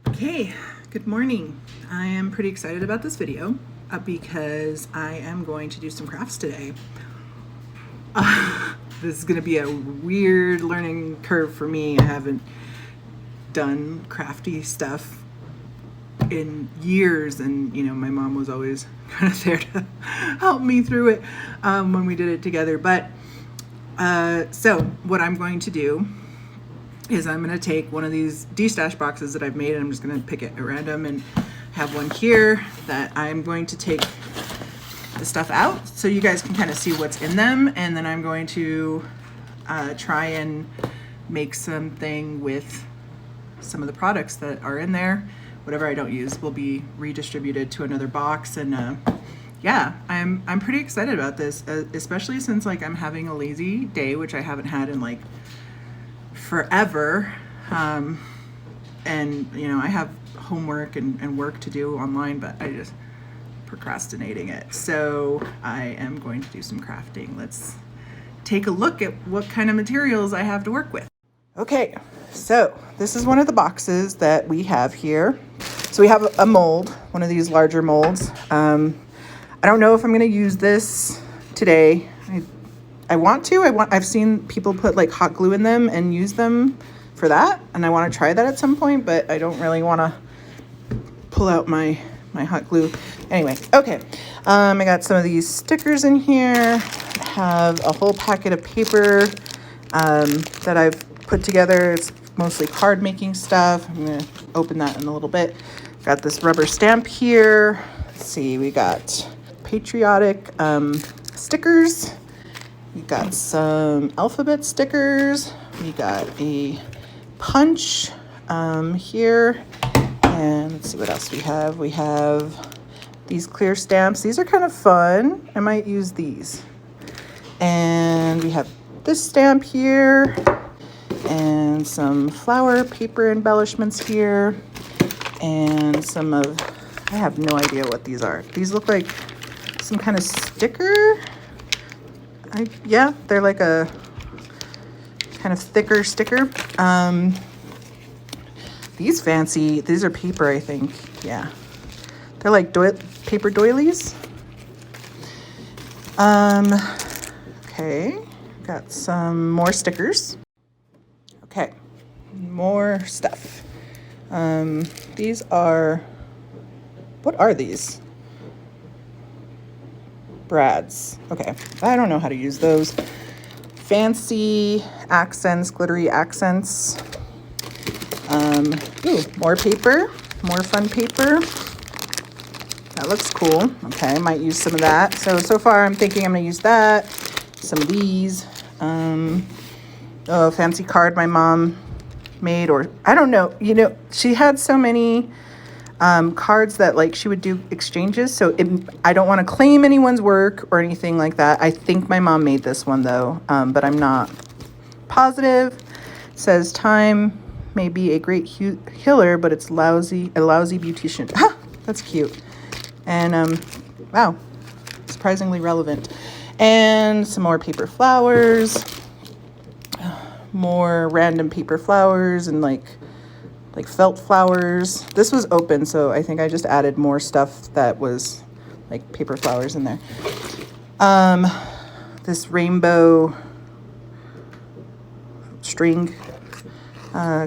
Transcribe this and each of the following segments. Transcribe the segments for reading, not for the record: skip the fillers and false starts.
Okay, good morning. I am pretty excited about this video because I am going to do some crafts today. This is going to be a weird learning curve for me. I haven't done crafty stuff in years, and my mom was always kind of there to help me through it when we did it together. But so what I'm going to do is I'm going to take one of these Destash boxes that I've made, and I'm just going to pick it at random and have one here that I'm going to take the stuff out so you guys can kind of see what's in them, and then I'm going to try and make something with some of the products that are in there. Whatever I don't use will be redistributed to another box, and yeah, I'm pretty excited about this, especially since I'm having a lazy day, which I haven't had in forever, and I have homework and work to do online, but I just procrastinating it. So I am going to do some crafting. Let's take a look at what kind of materials I have to work with. Okay, so this is one of the boxes that we have here. So we have a mold, one of these larger molds. I don't know if I'm going to use this today. I want to. I've seen people put hot glue in them and use them for that, and I want to try that at some point, but I don't really want to pull out my hot glue. Anyway, okay. I got some of these stickers in here. I have a whole packet of paper that I've put together. It's mostly card making stuff. I'm going to open that in a little bit. Got this rubber stamp here. Let's see, we got patriotic stickers. We got some alphabet stickers. We got a punch here. And let's see what else we have. We have these clear stamps. These are kind of fun. I might use these. And we have this stamp here. And some flower paper embellishments here. And some of, I have no idea what these are. These look like some kind of sticker. Yeah, they're like a kind of thicker sticker. These are paper, I think. Yeah. They're like paper doilies. Okay. Got some more stickers. Okay. More stuff. These are, what are these? Brads. Okay, I don't know how to use those. Fancy accents, glittery accents. Ooh, more paper, more fun paper. That looks cool. Okay, I might use some of that. So far I'm thinking I'm gonna use that. Some of these. Oh, fancy card my mom made, or I don't know. She had so many cards that she would do exchanges, so I don't want to claim anyone's work or anything like that. I think my mom made this one though, but I'm not positive. It says time may be a great healer, but it's a lousy beautician. That's cute. And wow, surprisingly relevant. And some more paper flowers, more random paper flowers, and like felt flowers. This was open, so I think I just added more stuff that was like paper flowers in there. This rainbow string,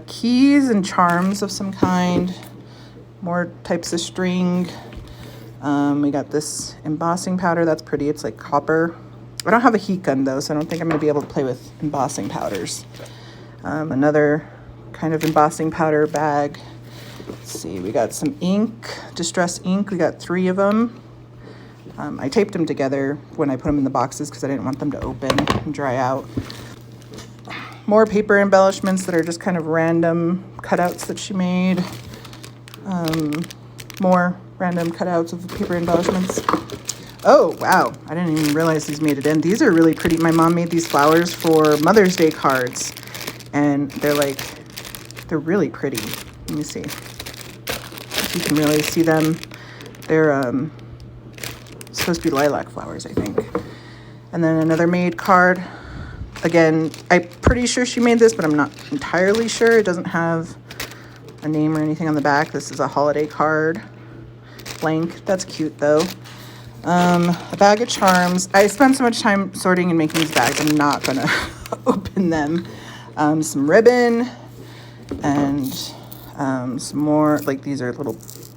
keys and charms of some kind, more types of string. We got this embossing powder. That's pretty. It's like copper. I don't have a heat gun though, so I don't think I'm going to be able to play with embossing powders. Another kind of embossing powder bag. Let's see, we got some ink, distress ink. We got 3 of them. I taped them together when I put them in the boxes because I didn't want them to open and dry out. More paper embellishments that are just kind of random cutouts that she made. More random cutouts of paper embellishments. Oh, wow. I didn't even realize these made it in. These are really pretty. My mom made these flowers for Mother's Day cards, and they're really pretty. Let me see if you can really see them. They're supposed to be lilac flowers, I think. And then another made card. Again, I'm pretty sure she made this, but I'm not entirely sure. It doesn't have a name or anything on the back. This is a holiday card. Blank. That's cute though. A bag of charms. I spent so much time sorting and making these bags, I'm not gonna open them. Some ribbon and some more, like these are little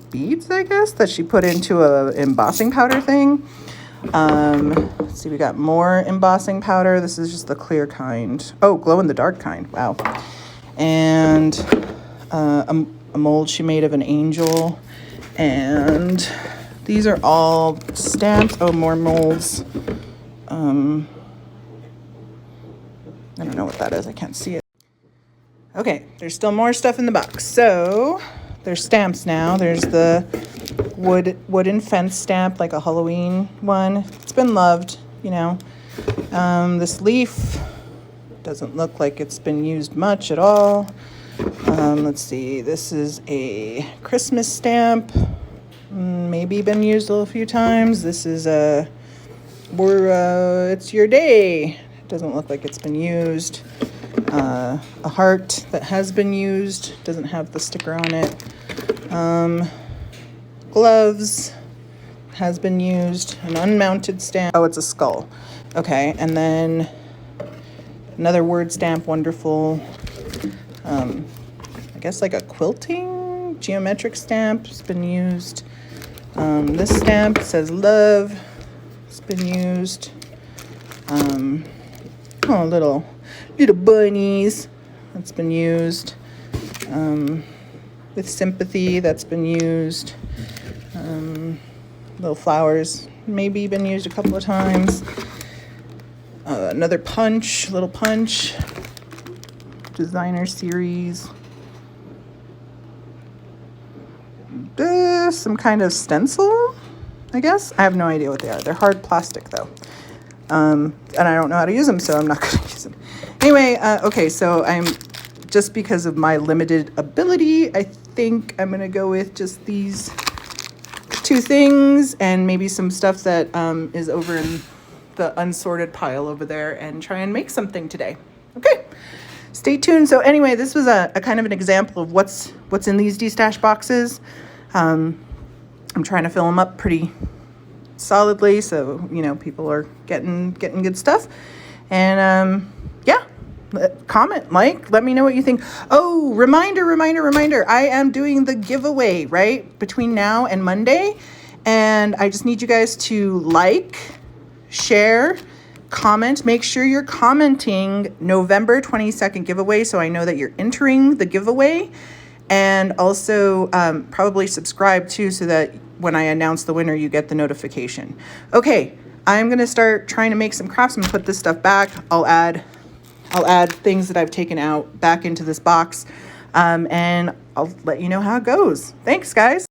beads, I guess, that she put into a embossing powder thing. Let's see, we got more embossing powder. This is just the clear kind. Oh, glow in the dark kind. Wow. And a mold she made of an angel. And these are all stamps. Oh, more molds. I don't know what that is. I can't see it. Okay, there's still more stuff in the box. So there's stamps now. There's the wooden fence stamp, like a Halloween one. It's been loved, you know. This leaf doesn't look like it's been used much at all. Let's see. This is a Christmas stamp. Maybe been used a few times. This is it's your day. Doesn't look like it's been used. A heart that has been used, doesn't have the sticker on it. Gloves, has been used. An unmounted stamp. Oh, it's a skull. Okay, and then another word stamp, wonderful. I guess like a quilting geometric stamp has been used. This stamp says love. It's been used. Oh, little bunnies. That's been used. With sympathy, that's been used. Little flowers, maybe been used a couple of times. Another punch, little punch. Designer series. Some kind of stencil, I guess. I have no idea what they are. They're hard plastic though. And I don't know how to use them, so I'm not going to use them. Anyway, okay, so just because of my limited ability, I think I'm going to go with just these two things and maybe some stuff that is over in the unsorted pile over there and try and make something today. Okay, stay tuned. So anyway, this was a kind of an example of what's in these Destash boxes. I'm trying to fill them up pretty solidly, so you know people are getting good stuff. And yeah, comment, like, let me know what you think. Oh, reminder, I am doing the giveaway right between now and Monday, and I just need you guys to like, share, comment. Make sure you're commenting November 22nd giveaway so I know that you're entering the giveaway. And also probably subscribe too so that when I announce the winner, you get the notification. Okay, I'm gonna start trying to make some crafts. I'm gonna put this stuff back. I'll add things that I've taken out back into this box, and I'll let you know how it goes. Thanks, guys.